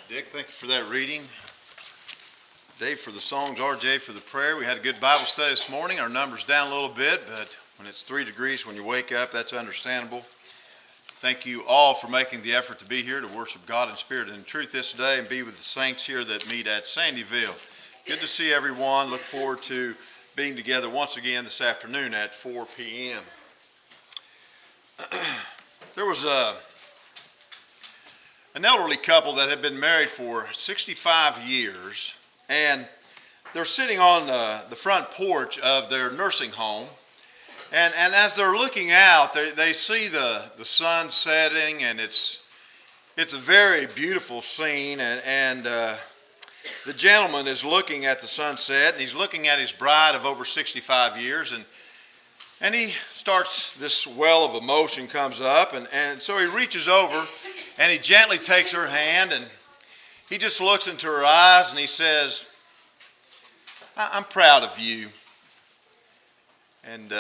Dick, thank you for that reading. Dave for the songs, RJ for the prayer. We had a good Bible study this morning. Our number's down a little bit, but when it's 3 degrees when you wake up, that's understandable. Thank you all for making the effort to be here to worship God in spirit and in truth this day and be with the saints here that meet at Sandyville. Good to see everyone. Look forward to being together once again this afternoon at 4 p.m. There was an elderly couple that had been married for 65 years, and they're sitting on the front porch of their nursing home, and as they're looking out, they see the sun setting, and it's a very beautiful scene, and the gentleman is looking at the sunset, and he's looking at his bride of over 65 years, and he starts, this well of emotion comes up, and so he reaches over and he gently takes her hand and he just looks into her eyes and he says, I'm proud of you. And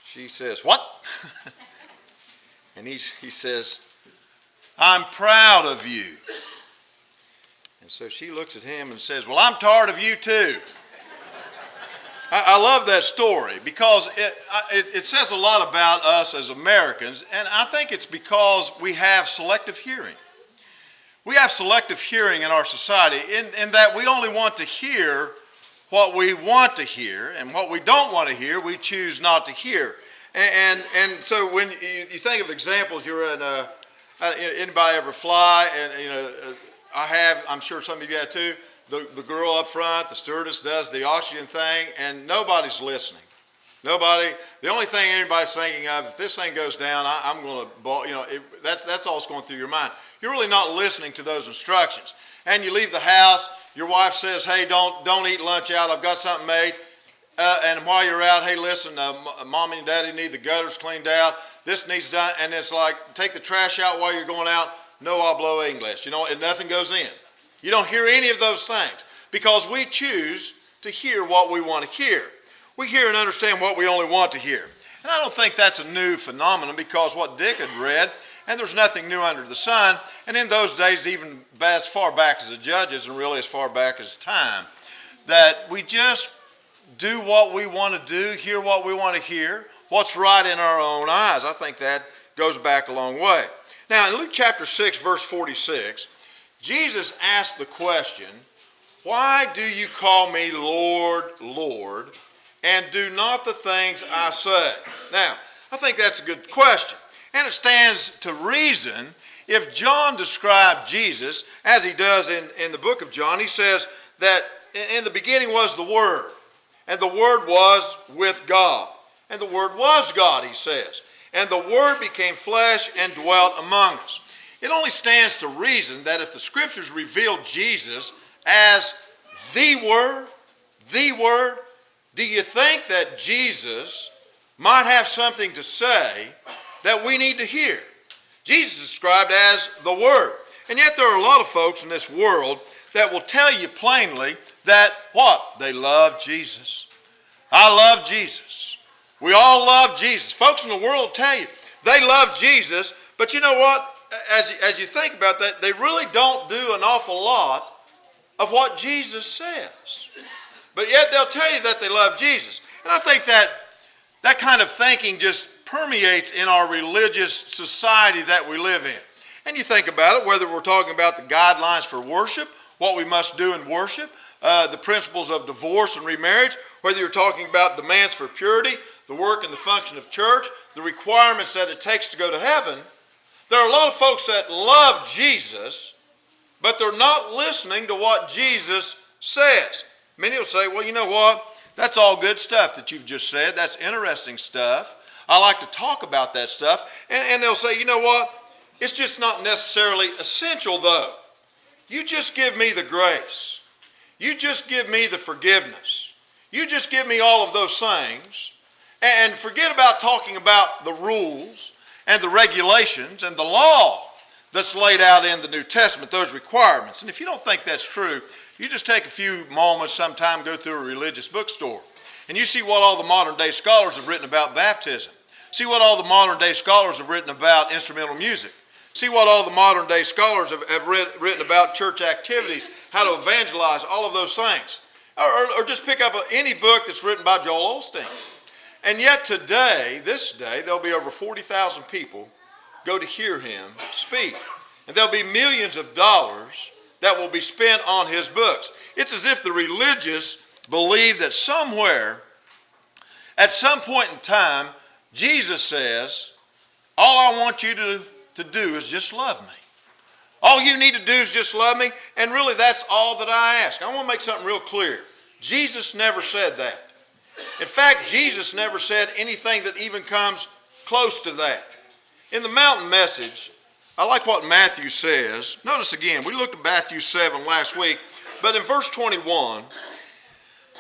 she says, what? And he says, I'm proud of you. And so she looks at him and says, well, I'm tired of you too. I love that story because it says a lot about us as Americans, and I think it's because we have selective hearing. We have selective hearing in our society in that we only want to hear what we want to hear, and what we don't want to hear, we choose not to hear. And so when you think of examples, you're in anybody ever fly, and I'm sure some of you have too. The girl up front, the stewardess does the oxygen thing, and nobody's listening. Nobody. The only thing anybody's thinking of, if this thing goes down, I'm going to, that's all that's going through your mind. You're really not listening to those instructions. And you leave the house. Your wife says, "Hey, don't eat lunch out. I've got something made." And while you're out, hey, listen, Mommy and Daddy need the gutters cleaned out. This needs done, and it's like, take the trash out while you're going out. No hablo English, and nothing goes in. You don't hear any of those things because we choose to hear what we want to hear. We hear and understand what we only want to hear. And I don't think that's a new phenomenon because what Dick had read, and there's nothing new under the sun, and in those days, even as far back as the Judges and really as far back as time, that we just do what we want to do, hear what we want to hear, what's right in our own eyes. I think that goes back a long way. Now, in Luke chapter 6, verse 46, Jesus asked the question, why do you call me Lord, Lord, and do not the things I say? Now, I think that's a good question. And it stands to reason if John described Jesus, as he does in the book of John, he says that in the beginning was the Word, and the Word was with God, and the Word was God, he says. And the Word became flesh and dwelt among us. It only stands to reason that if the Scriptures reveal Jesus as the Word, do you think that Jesus might have something to say that we need to hear? Jesus is described as the Word. And yet there are a lot of folks in this world that will tell you plainly that what? They love Jesus. I love Jesus. We all love Jesus. Folks in the world will tell you they love Jesus, but you know what? As you think about that, they really don't do an awful lot of what Jesus says. But yet they'll tell you that they love Jesus. And I think that kind of thinking just permeates in our religious society that we live in. And you think about it, whether we're talking about the guidelines for worship, what we must do in worship, the principles of divorce and remarriage, whether you're talking about demands for purity, the work and the function of church, the requirements that it takes to go to heaven. There are a lot of folks that love Jesus, but they're not listening to what Jesus says. Many will say, well, you know what? That's all good stuff that you've just said. That's interesting stuff. I like to talk about that stuff. And they'll say, you know what? It's just not necessarily essential, though. You just give me the grace. You just give me the forgiveness. You just give me all of those things. And forget about talking about the rules and the regulations and the law that's laid out in the New Testament, those requirements. And if you don't think that's true, you just take a few moments sometime, go through a religious bookstore, and you see what all the modern day scholars have written about baptism. See what all the modern day scholars have written about instrumental music. See what all the modern day scholars have written about church activities, how to evangelize, all of those things. Or just pick up any book that's written by Joel Osteen. And yet today, this day, there'll be over 40,000 people go to hear him speak. And there'll be millions of dollars that will be spent on his books. It's as if the religious believe that somewhere, at some point in time, Jesus says, all I want you to do is just love me. All you need to do is just love me, and really that's all that I ask. I want to make something real clear. Jesus never said that. In fact, Jesus never said anything that even comes close to that. In the mountain message, I like what Matthew says. Notice again, we looked at Matthew 7 last week, but in verse 21,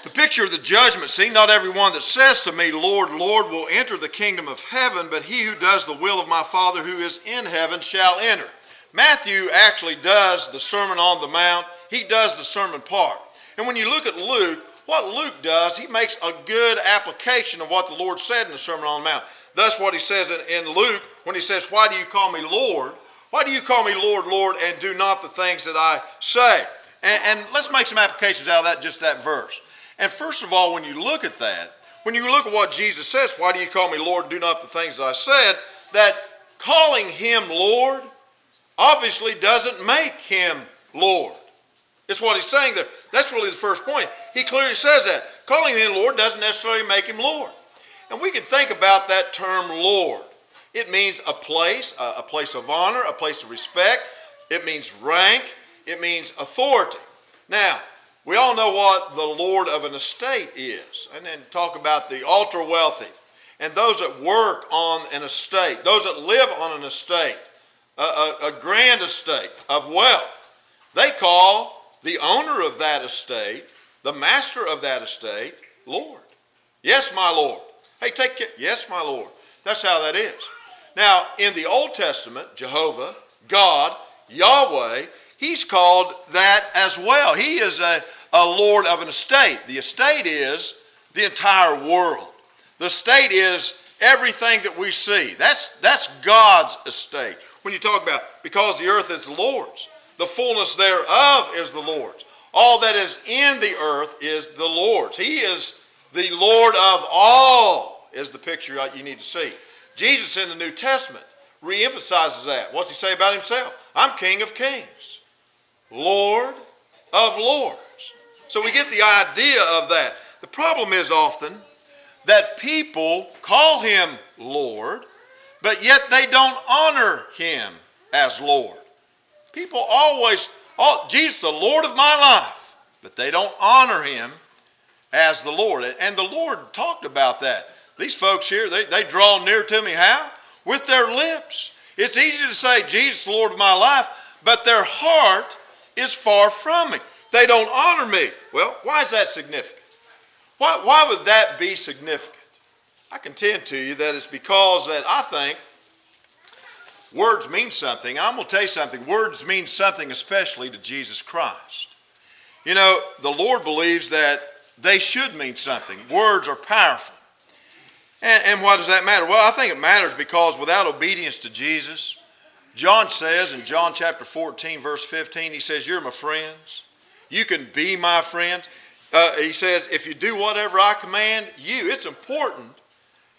the picture of the judgment scene, not everyone that says to me, Lord, Lord, will enter the kingdom of heaven, but he who does the will of my Father who is in heaven shall enter. Matthew actually does the Sermon on the Mount. He does the sermon part. And when you look at Luke, what Luke does, he makes a good application of what the Lord said in the Sermon on the Mount. Thus what he says in Luke, when he says, why do you call me Lord? Why do you call me Lord, Lord, and do not the things that I say? And let's make some applications out of that, just that verse. And first of all, when you look at that, when you look at what Jesus says, why do you call me Lord and do not the things that I said, that calling him Lord obviously doesn't make him Lord. It's what he's saying there. That's really the first point. He clearly says that. Calling him Lord doesn't necessarily make him Lord. And we can think about that term Lord. It means a place of honor, a place of respect. It means rank. It means authority. Now, we all know what the lord of an estate is. And then talk about the ultra wealthy and those that work on an estate, those that live on an estate, a grand estate of wealth. They call the owner of that estate, the master of that estate, Lord. Yes, my Lord. Hey, take care. Yes, my Lord. That's how that is. Now, in the Old Testament, Jehovah, God, Yahweh, he's called that as well. He is a lord of an estate. The estate is the entire world. The estate is everything that we see. That's God's estate. When you talk about, because the earth is the Lord's, the fullness thereof is the Lord's. All that is in the earth is the Lord's. He is the Lord of all, is the picture you need to see. Jesus in the New Testament reemphasizes that. What's he say about himself? I'm King of kings, Lord of lords. So we get the idea of that. The problem is often that people call him Lord, but yet they don't honor him as Lord. People always, Jesus, the Lord of my life, but they don't honor him as the Lord. And the Lord talked about that. These folks here, they draw near to me how? With their lips. It's easy to say, Jesus, the Lord of my life, but their heart is far from me. They don't honor me. Well, why is that significant? Why would that be significant? I contend to you that it's because that I think words mean something. I'm going to tell you something. Words mean something especially to Jesus Christ. You know, the Lord believes that they should mean something. Words are powerful. And why does that matter? Well, I think it matters because without obedience to Jesus, John says in John chapter 14, verse 15, he says, you're my friends. You can be my friend. He says, if you do whatever I command you, it's important.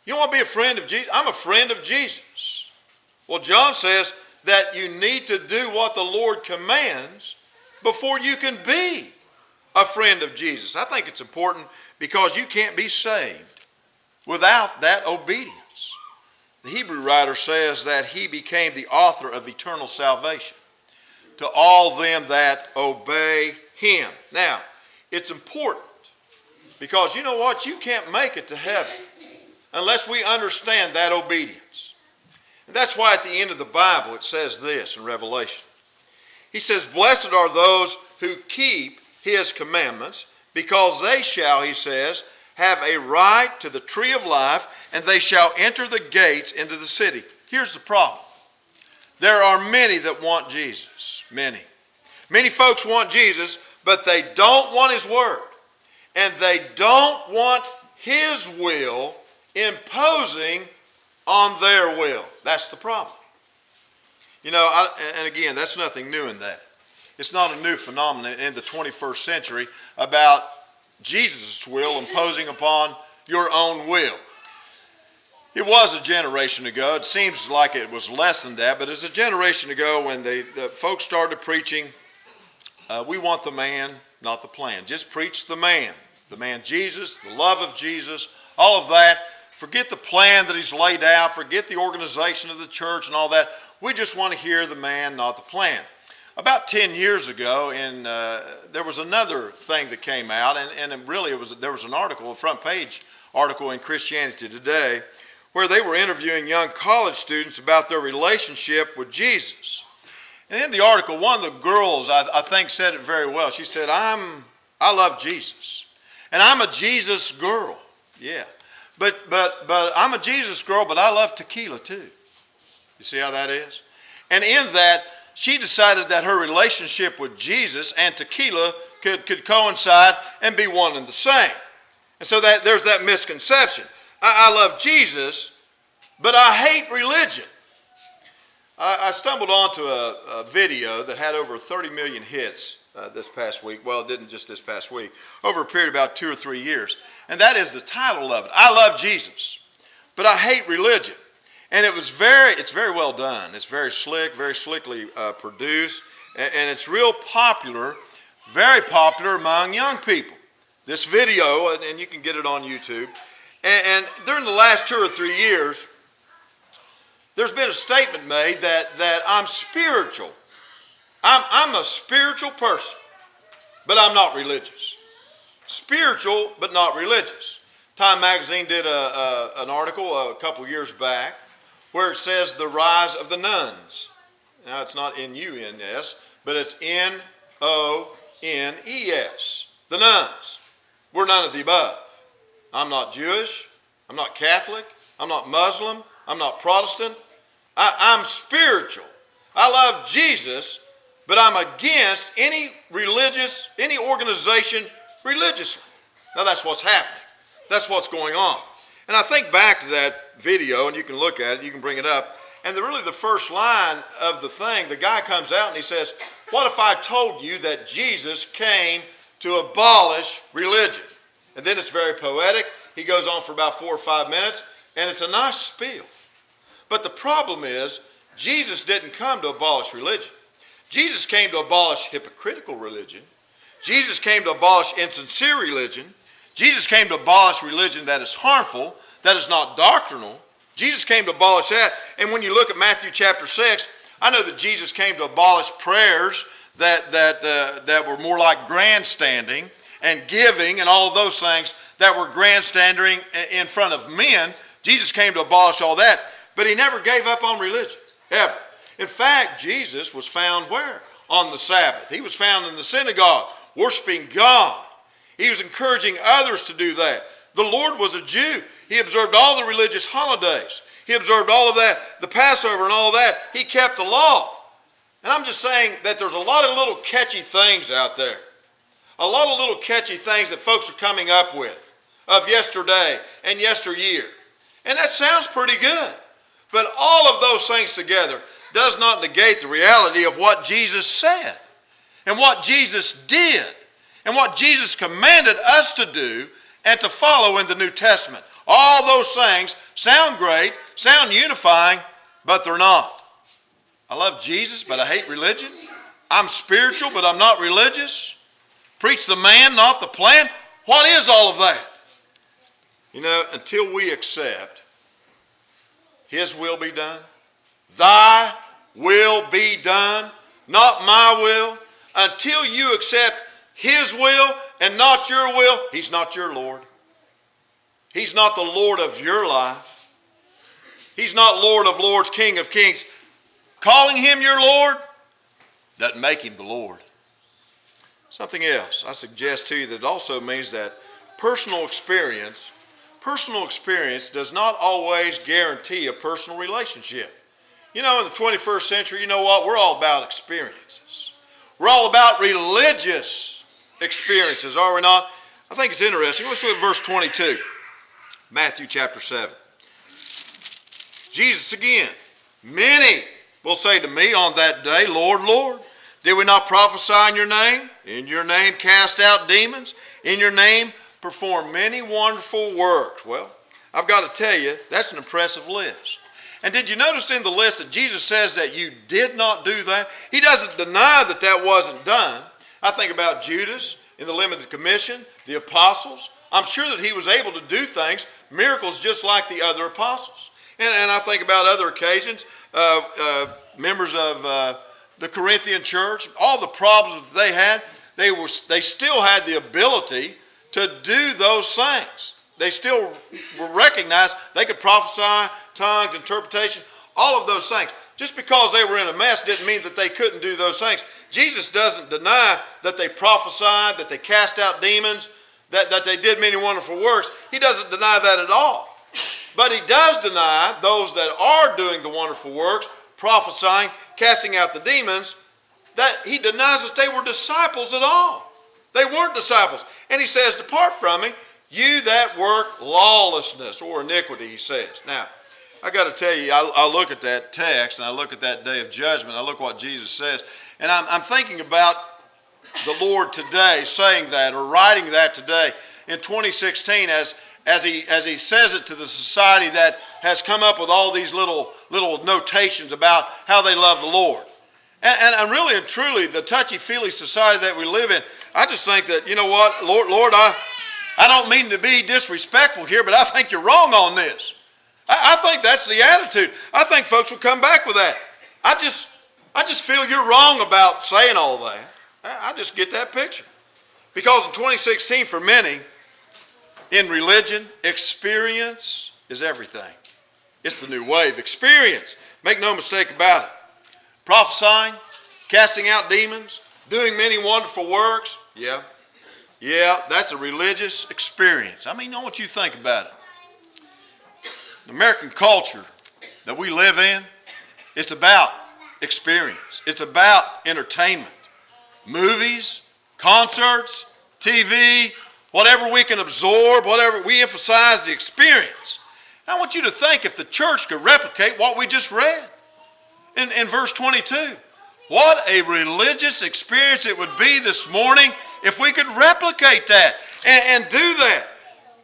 You want to be a friend of Jesus? I'm a friend of Jesus. Well, John says that you need to do what the Lord commands before you can be a friend of Jesus. I think it's important because you can't be saved without that obedience. The Hebrew writer says that he became the author of eternal salvation to all them that obey him. Now, it's important because you know what? You can't make it to heaven unless we understand that obedience. And that's why at the end of the Bible it says this in Revelation. He says, blessed are those who keep his commandments, because they shall, he says, have a right to the tree of life, and they shall enter the gates into the city. Here's the problem. There are many that want Jesus. Many. Many folks want Jesus, but they don't want his word. And they don't want his will imposing on their will. That's the problem. You know, and again, that's nothing new in that. It's not a new phenomenon in the 21st century about Jesus' will imposing upon your own will. It was a generation ago. It seems like it was less than that, but it's a generation ago when the folks started preaching, we want the man, not the plan. Just preach the man Jesus, the love of Jesus, all of that. Forget the plan that he's laid out. Forget the organization of the church and all that. We just want to hear the man, not the plan. About 10 years ago, there was another thing that came out, and there was an article, a front page article in Christianity Today, where they were interviewing young college students about their relationship with Jesus. And in the article, one of the girls, I think, said it very well. She said, I love Jesus, and I'm a Jesus girl. Yeah, but I'm a Jesus girl, but I love tequila too. You see how that is? And in that, she decided that her relationship with Jesus and tequila could coincide and be one and the same. And so there's that misconception. I love Jesus, but I hate religion. I stumbled onto a video that had over 30 million hits this past week. Well, it didn't just this past week. Over a period of about 2 or 3 years. And that is the title of it. I love Jesus, but I hate religion. And it's very well done. It's very slick, very slickly produced. And it's real popular, very popular among young people. This video, and you can get it on YouTube. And during the last 2 or 3 years, there's been a statement made that I'm spiritual. I'm a spiritual person, but I'm not religious. Spiritual, but not religious. Time magazine did an article a couple years back where it says the rise of the nuns. Now it's not N-U-N-S, but it's N-O-N-E-S. The nuns. We're none of the above. I'm not Jewish. I'm not Catholic. I'm not Muslim. I'm not Protestant. I'm spiritual. I love Jesus, but I'm against any organization religiously. Now that's what's happening. That's what's going on. And I think back to that video, and you can look at it, you can bring it up, and really the first line of the thing, the guy comes out and he says, what if I told you that Jesus came to abolish religion? And then it's very poetic. He goes on for about 4 or 5 minutes, and it's a nice spiel. But the problem is, Jesus didn't come to abolish religion. Jesus came to abolish hypocritical religion. Jesus came to abolish insincere religion. Jesus came to abolish religion that is harmful, that is not doctrinal. Jesus came to abolish that. And when you look at Matthew chapter 6, I know that Jesus came to abolish prayers that were more like grandstanding and giving and all of those things that were grandstanding in front of men. Jesus came to abolish all that, but he never gave up on religion, ever. In fact, Jesus was found where? On the Sabbath. He was found in the synagogue, worshiping God. He was encouraging others to do that. The Lord was a Jew. He observed all the religious holidays. He observed all of that, the Passover and all of that. He kept the law. And I'm just saying that there's a lot of little catchy things out there. A lot of little catchy things that folks are coming up with of yesterday and yesteryear. And that sounds pretty good. But all of those things together does not negate the reality of what Jesus said and what Jesus did and what Jesus commanded us to do and to follow in the New Testament. All those things sound great, sound unifying, but they're not. I love Jesus, but I hate religion. I'm spiritual, but I'm not religious. Preach the man, not the plan. What is all of that? You know, until we accept His will be done, thy will be done, not my will. Until you accept His will and not your will, He's not your Lord. He's not the Lord of your life. He's not Lord of lords, King of kings. Calling Him your Lord doesn't make Him the Lord. Something else I suggest to you that also means that personal experience does not always guarantee a personal relationship. You know, in the 21st century, you know what? We're all about experiences. We're all about religious experiences, are we not? I think it's interesting. Let's look at verse 22, Matthew chapter 7. Jesus again, many will say to me on that day, Lord, Lord, did we not prophesy in your name? In your name cast out demons? In your name perform many wonderful works? Well, I've got to tell you, that's an impressive list. And did you notice in the list that Jesus says that you did not do that? He doesn't deny that that wasn't done. I think about Judas in the limited commission, the apostles. I'm sure that he was able to do things, miracles just like the other apostles. And I think about other occasions, members of the Corinthian church, all the problems that they had, they still had the ability to do those things. They still were recognized. They could prophesy, tongues, interpretation, all of those things. Just because they were in a mess didn't mean that they couldn't do those things. Jesus doesn't deny that they prophesied, that they cast out demons, that they did many wonderful works. He doesn't deny that at all. But he does deny those that are doing the wonderful works, prophesying, casting out the demons, that he denies that they were disciples at all. They weren't disciples. And he says, depart from me, you that work lawlessness or iniquity, he says. Now, I got to tell you, I look at that text and I look at that day of judgment. I look what Jesus says. And I'm thinking about the Lord today saying that or writing that today in 2016 as he says it to the society that has come up with all these little notations about how they love the Lord. And really and truly, the touchy-feely society that we live in, I just think that, you know what, Lord, I don't mean to be disrespectful here, but I think you're wrong on this. I think that's the attitude. I think folks will come back with that. I just feel you're wrong about saying all that. I just get that picture. Because in 2016, for many, in religion, experience is everything. It's the new wave. Experience. Make no mistake about it. Prophesying, casting out demons, doing many wonderful works. Yeah, that's a religious experience. I mean, I want you to think about it. The American culture that we live in, it's about experience. It's about entertainment. Movies, concerts, TV, whatever we can absorb, whatever, we emphasize the experience. And I want you to think if the church could replicate what we just read in verse 22. What a religious experience it would be this morning if we could replicate that and do that.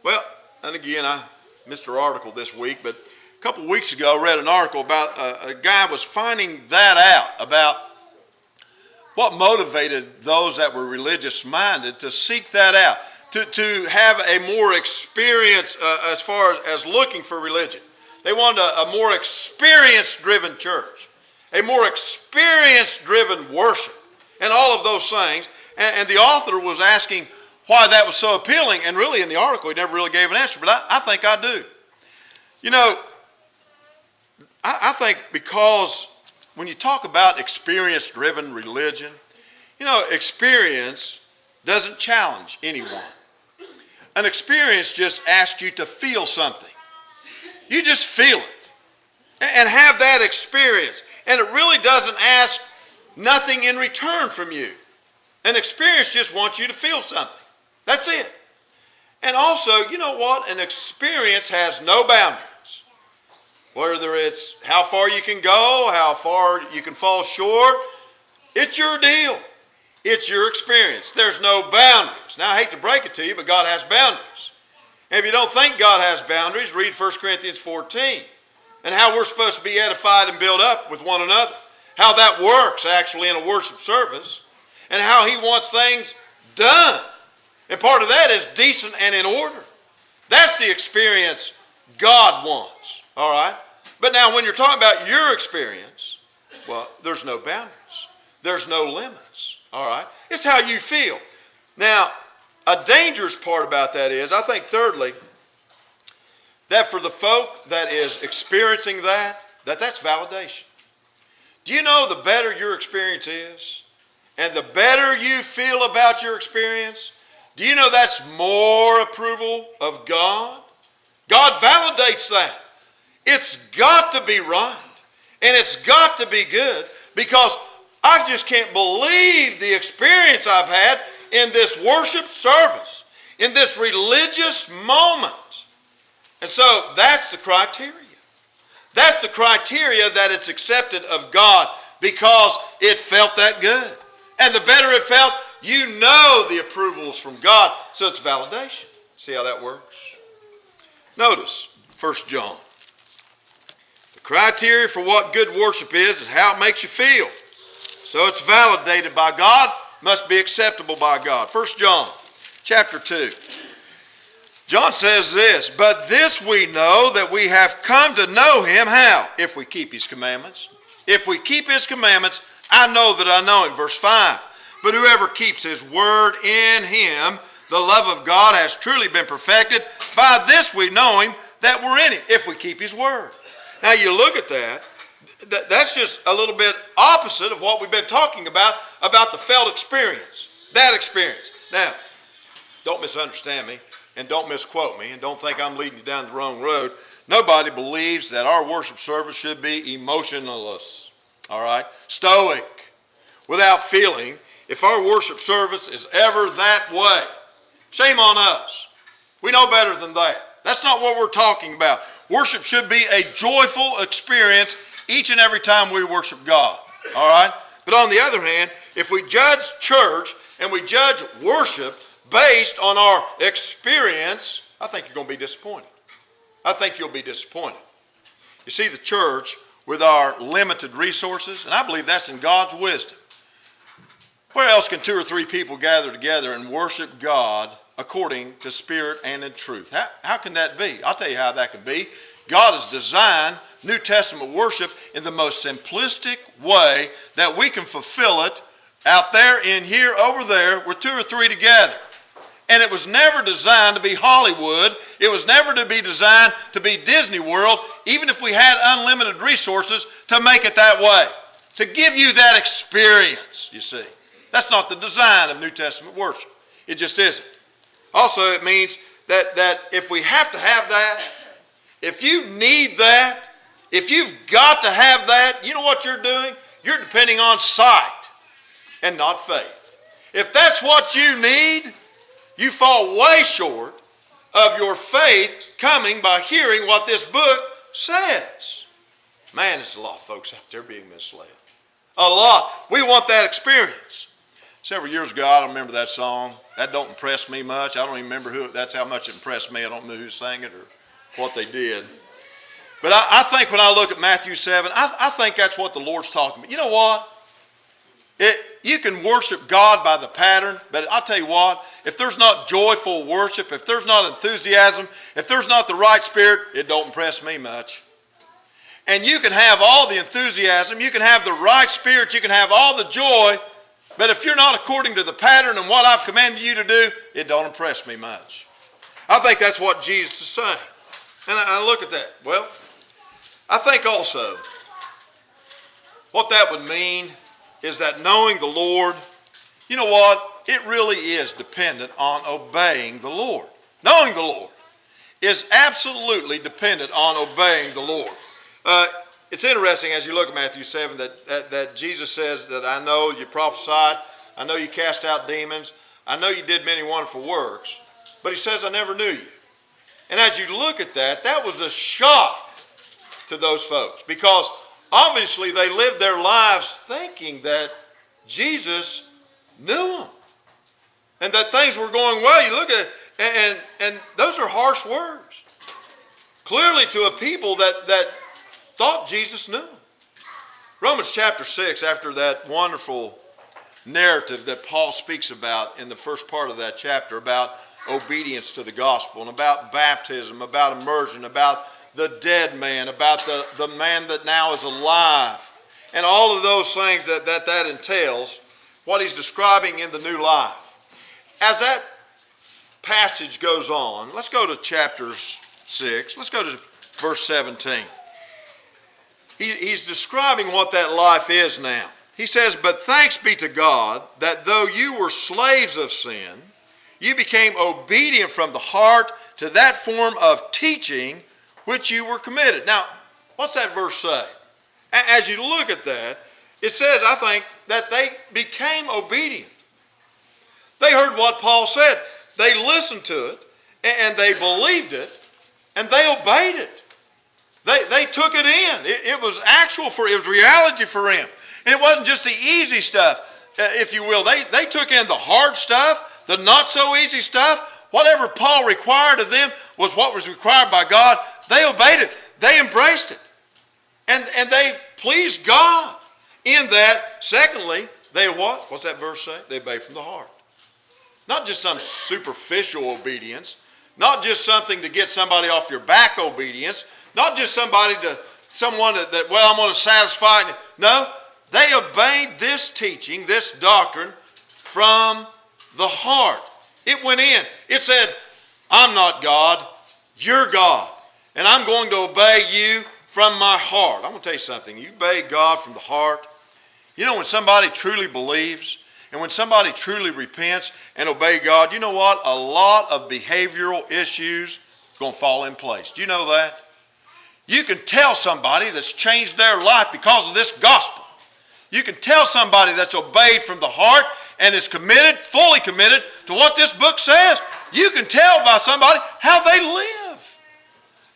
Well, and again, I missed an article this week, but a couple of weeks ago I read an article about a guy was finding that out, about what motivated those that were religious-minded to seek that out, to have a more experience as far as looking for religion. They wanted a more experience-driven church, a more experience-driven worship, and all of those things. And the author was asking why that was so appealing, and really in the article he never really gave an answer, but I think I do. You know, I think because when you talk about experience-driven religion, you know, experience doesn't challenge anyone. An experience just asks you to feel something. You just feel it and have that experience. And it really doesn't ask nothing in return from you. An experience just wants you to feel something. That's it. And also, you know what? An experience has no boundaries. Whether it's how far you can go, how far you can fall short, it's your deal. It's your experience. There's no boundaries. Now, I hate to break it to you, but God has boundaries. And if you don't think God has boundaries, read 1 Corinthians 14 and how we're supposed to be edified and built up with one another. How that works actually in a worship service and how he wants things done. And part of that is decent and in order. That's the experience God wants. All right? But now when you're talking about your experience, well, there's no boundaries. There's no limits. All right? It's how you feel. Now, a dangerous part about that is, I think thirdly, that for the folk that is experiencing that's validation. Do you know the better your experience is, and the better you feel about your experience, do you know that's more approval of God? God validates that. It's got to be right, and it's got to be good, because I just can't believe the experience I've had in this worship service, in this religious moment. And so that's the criteria. That's the criteria that it's accepted of God, because it felt that good. And the better it felt, you know the approval is from God, so it's validation. See how that works? Notice 1 John. The criteria for what good worship is how it makes you feel. So it's validated by God, must be acceptable by God. 1 John chapter 2. John says this, but this we know, that we have come to know him. How? If we keep his commandments. If we keep his commandments, I know that I know him. Verse 5. But whoever keeps his word, in him the love of God has truly been perfected. By this we know him, that we're in him, if we keep his word. Now you look at that, that's just a little bit opposite of what we've been talking about the felt experience, that experience. Now, don't misunderstand me, and don't misquote me, and don't think I'm leading you down the wrong road. Nobody believes that our worship service should be emotionless, all right? Stoic, without feeling. If our worship service is ever that way, shame on us. We know better than that. That's not what we're talking about. Worship should be a joyful experience each and every time we worship God, all right? But on the other hand, if we judge church and we judge worship based on our experience, I think you're going to be disappointed. I think you'll be disappointed. You see, the church, with our limited resources, and I believe that's in God's wisdom. Where else can 2 or 3 people gather together and worship God according to spirit and in truth? How can that be? I'll tell you how that can be. God has designed New Testament worship in the most simplistic way that we can fulfill it out there, in here, over there, with 2 or 3 together. And it was never designed to be Hollywood. It was never to be designed to be Disney World, even if we had unlimited resources to make it that way. To give you that experience, you see. That's not the design of New Testament worship. It just isn't. Also, it means that if we have to have that, if you need that, if you've got to have that, you know what you're doing? You're depending on sight and not faith. If that's what you need, you fall way short of your faith coming by hearing what this book says. Man, there's a lot of folks out there being misled. A lot. We want that experience. Several years ago, I don't remember that song. That don't impress me much. I don't even remember who. That's how much it impressed me. I don't know who sang it or what they did. But I think when I look at Matthew 7, I think that's what the Lord's talking about. You know what? You can worship God by the pattern, but I'll tell you what, if there's not joyful worship, if there's not enthusiasm, if there's not the right spirit, it don't impress me much. And you can have all the enthusiasm, you can have the right spirit, you can have all the joy, but if you're not according to the pattern and what I've commanded you to do, it don't impress me much. I think that's what Jesus is saying. And I look at that. Well, I think also what that would mean is that knowing the Lord, you know what? It really is dependent on obeying the Lord. Knowing the Lord is absolutely dependent on obeying the Lord. It's interesting as you look at Matthew 7 that Jesus says that I know you prophesied, I know you cast out demons, I know you did many wonderful works, but he says I never knew you. And as you look at that, that was a shock to those folks because obviously they lived their lives thinking that Jesus knew them and that things were going well. You look at it, and those are harsh words. Clearly to a people that thought Jesus knew them. Romans chapter 6, after that wonderful narrative that Paul speaks about in the first part of that chapter about obedience to the gospel and about baptism, about immersion, about the dead man, about the man that now is alive, and all of those things that entails, what he's describing in the new life. As that passage goes on, let's go to chapter 6. Let's go to verse 17. He's describing what that life is now. He says, but thanks be to God that though you were slaves of sin, you became obedient from the heart to that form of teaching which you were committed. Now, what's that verse say? As you look at that, it says, I think, that they became obedient. They heard what Paul said. They listened to it, and they believed it, and they obeyed it. They took it in. It was it was reality for them. And it wasn't just the easy stuff, if you will. They took in the hard stuff, the not so easy stuff. Whatever Paul required of them was what was required by God. They obeyed it. They embraced it. And they pleased God in that. Secondly, they what? What's that verse say? They obey from the heart. Not just some superficial obedience. Not just something to get somebody off your back obedience. Not just someone that well, I'm going to satisfy. No, they obeyed this teaching, this doctrine from the heart. It went in. It said, I'm not God, you're God. And I'm going to obey you from my heart. I'm going to tell you something. You obey God from the heart. You know, when somebody truly believes and when somebody truly repents and obey God, you know what? A lot of behavioral issues are going to fall in place. Do you know that? You can tell somebody that's changed their life because of this gospel. You can tell somebody that's obeyed from the heart and is committed, fully committed to what this book says. You can tell by somebody how they live.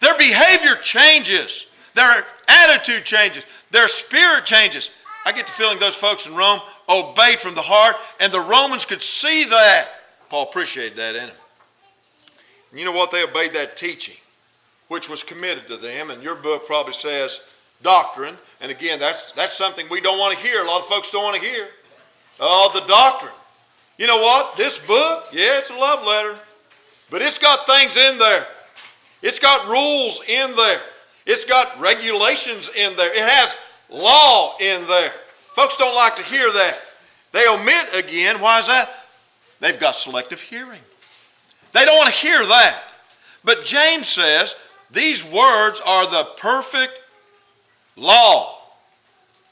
Their behavior changes. Their attitude changes. Their spirit changes. I get the feeling those folks in Rome obeyed from the heart, and the Romans could see that. Paul appreciated that in him. And you know what? They obeyed that teaching, which was committed to them. And your book probably says doctrine. And again, that's something we don't want to hear. A lot of folks don't want to hear. Oh, the doctrine. You know what? This book, yeah, it's a love letter. But it's got things in there. It's got rules in there. It's got regulations in there. It has law in there. Folks don't like to hear that. They omit again. Why is that? They've got selective hearing. They don't want to hear that. But James says these words are the perfect law.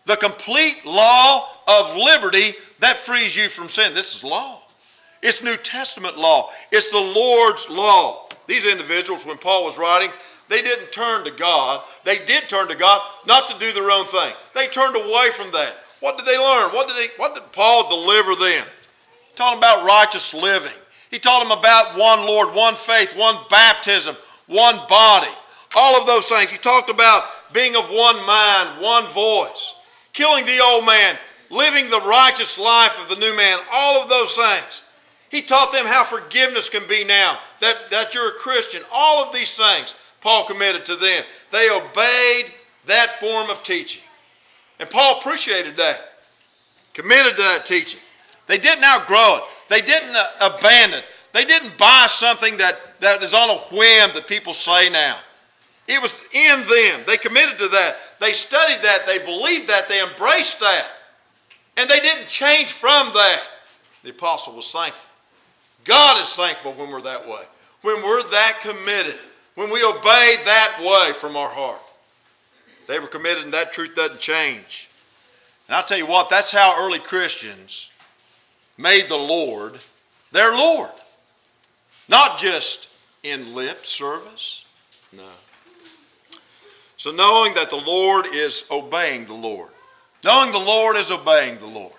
The complete law of liberty that frees you from sin. This is law. It's New Testament law. It's the Lord's law. These individuals, when Paul was writing, they didn't turn to God. They did turn to God not to do their own thing. They turned away from that. What did they learn? What did Paul deliver them? He taught them about righteous living. He taught them about one Lord, one faith, one baptism, one body. All of those things. He talked about being of one mind, one voice, killing the old man, living the righteous life of the new man, all of those things. He taught them how forgiveness can be now, that you're a Christian. All of these things Paul committed to them. They obeyed that form of teaching. And Paul appreciated that, committed to that teaching. They didn't outgrow it. They didn't abandon it. They didn't buy something that is on a whim that people say now. It was in them. They committed to that. They studied that. They believed that. They embraced that. And they didn't change from that. The apostle was thankful. God is thankful when we're that way. When we're that committed. When we obey that way from our heart. They were committed and that truth doesn't change. And I'll tell you what, that's how early Christians made the Lord their Lord. Not just in lip service. No. So knowing that the Lord is obeying the Lord. Knowing the Lord is obeying the Lord.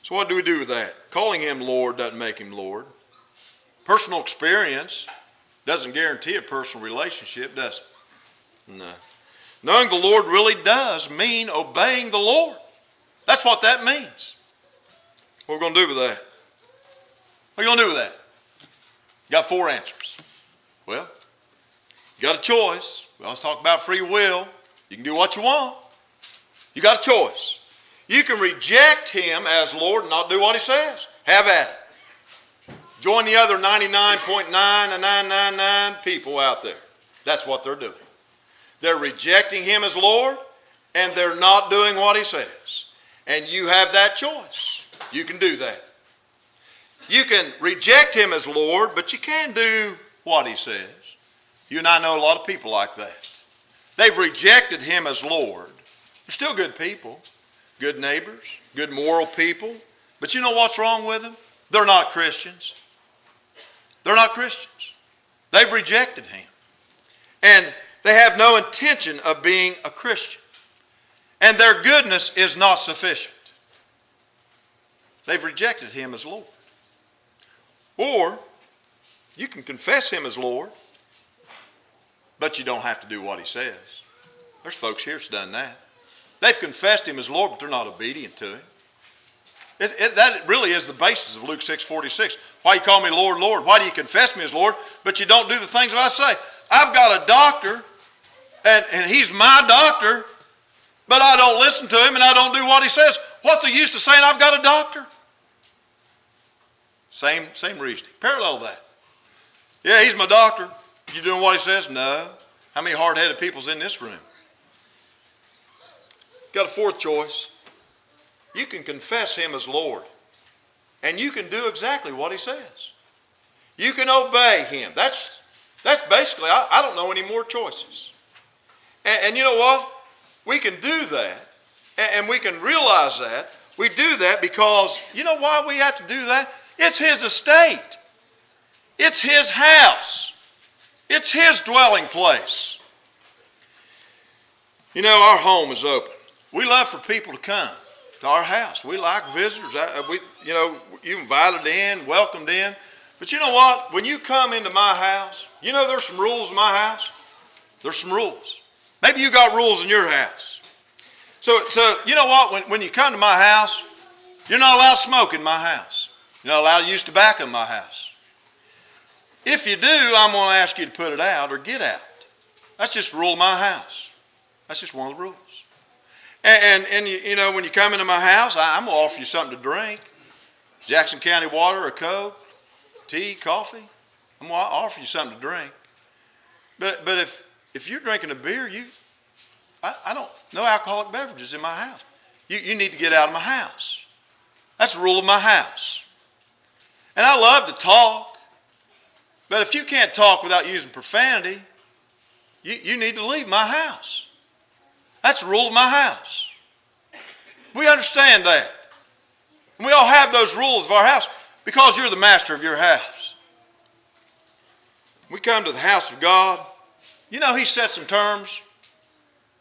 So what do we do with that? Calling him Lord doesn't make him Lord. Personal experience doesn't guarantee a personal relationship, does it? No. Knowing the Lord really does mean obeying the Lord. That's what that means. What are we going to do with that? What are you going to do with that? You got 4 answers. Well, you got a choice. We always talk about free will. You can do what you want. You got a choice. You can reject him as Lord and not do what he says. Have at it. Join the other 99.9999 people out there. That's what they're doing. They're rejecting him as Lord and they're not doing what he says. And you have that choice. You can do that. You can reject him as Lord, but you can do what he says. You and I know a lot of people like that. They've rejected him as Lord. They're still good people, good neighbors, good moral people. But you know what's wrong with them? They're not Christians. They're not Christians. They've rejected him. And they have no intention of being a Christian. And their goodness is not sufficient. They've rejected him as Lord. Or you can confess him as Lord. but you don't have to do what he says. There's folks here that's done that. They've confessed him as Lord, but they're not obedient to him. That really is the basis of Luke 6:46. Why you call me Lord, Lord? Why do you confess me as Lord, but you don't do the things that I say? I've got a doctor, and he's my doctor, but I don't listen to him and I don't do what he says. What's the use of saying I've got a doctor? Same reasoning. Parallel that. Yeah, he's my doctor. You doing what he says? No. How many hard-headed people's in this room? Got a fourth choice. You can confess him as Lord, and you can do exactly what he says. You can obey him. That's basically, I don't know any more choices. And you know what? We can do that, and we can realize that. We do that because, you know why we have to do that? It's his estate. It's his house. It's his dwelling place. You know, our home is open. We love for people to come to our house. We like visitors. You invited in, welcomed in. But you know what? When you come into my house, you know there's some rules in my house. There's some rules. Maybe you got rules in your house. So you know what? When you come to my house, you're not allowed to smoke in my house. You're not allowed to use tobacco in my house. If you do, I'm going to ask you to put it out or get out. That's just the rule of my house. That's just one of the rules. And you know, when you come into my house, I'm going to offer you something to drink. Jackson County water, a Coke, tea, coffee. I'm going to offer you something to drink. But if you're drinking a beer, I don't, no alcoholic beverages in my house. You need to get out of my house. That's the rule of my house. And I love to talk, but if you can't talk without using profanity, you need to leave my house. That's the rule of my house. We understand that. And we all have those rules of our house because you're the master of your house. We come to the house of God. You know, he set some terms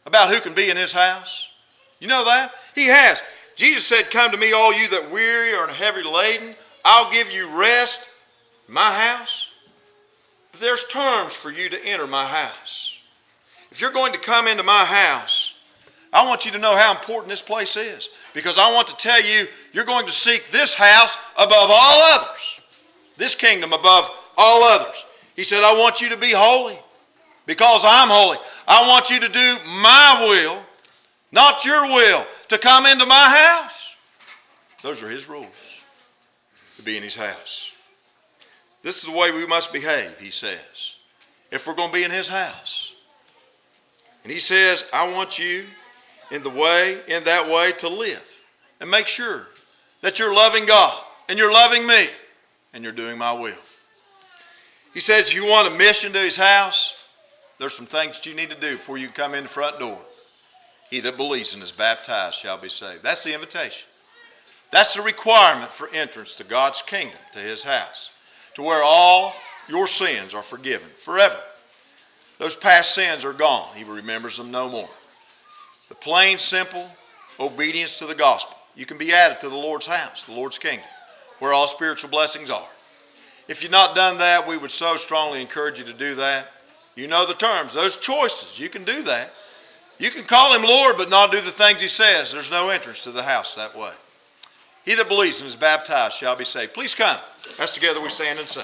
about who can be in his house. You know that? He has. Jesus said, come to me, all you that weary or heavy laden. I'll give you rest in my house. But there's terms for you to enter my house. If you're going to come into my house, I want you to know how important this place is. Because I want to tell you, you're going to seek this house above all others. This kingdom above all others. He said, I want you to be holy because I'm holy. I want you to do my will, not your will, to come into my house. Those are his rules, to be in his house. This is the way we must behave, he says, if we're going to be in his house. And he says, I want you in that way to live and make sure that you're loving God and you're loving me and you're doing my will. He says if you want a mission to his house, there's some things that you need to do before you come in the front door. He that believes and is baptized shall be saved. That's the invitation. That's the requirement for entrance to God's kingdom, to his house, to where all your sins are forgiven forever. Those past sins are gone. He remembers them no more. The plain, simple obedience to the gospel. You can be added to the Lord's house, the Lord's kingdom, where all spiritual blessings are. If you've not done that, we would so strongly encourage you to do that. You know the terms, those choices. You can do that. You can call him Lord, but not do the things he says. There's no entrance to the house that way. He that believes and is baptized shall be saved. Please come. As together we stand and sing.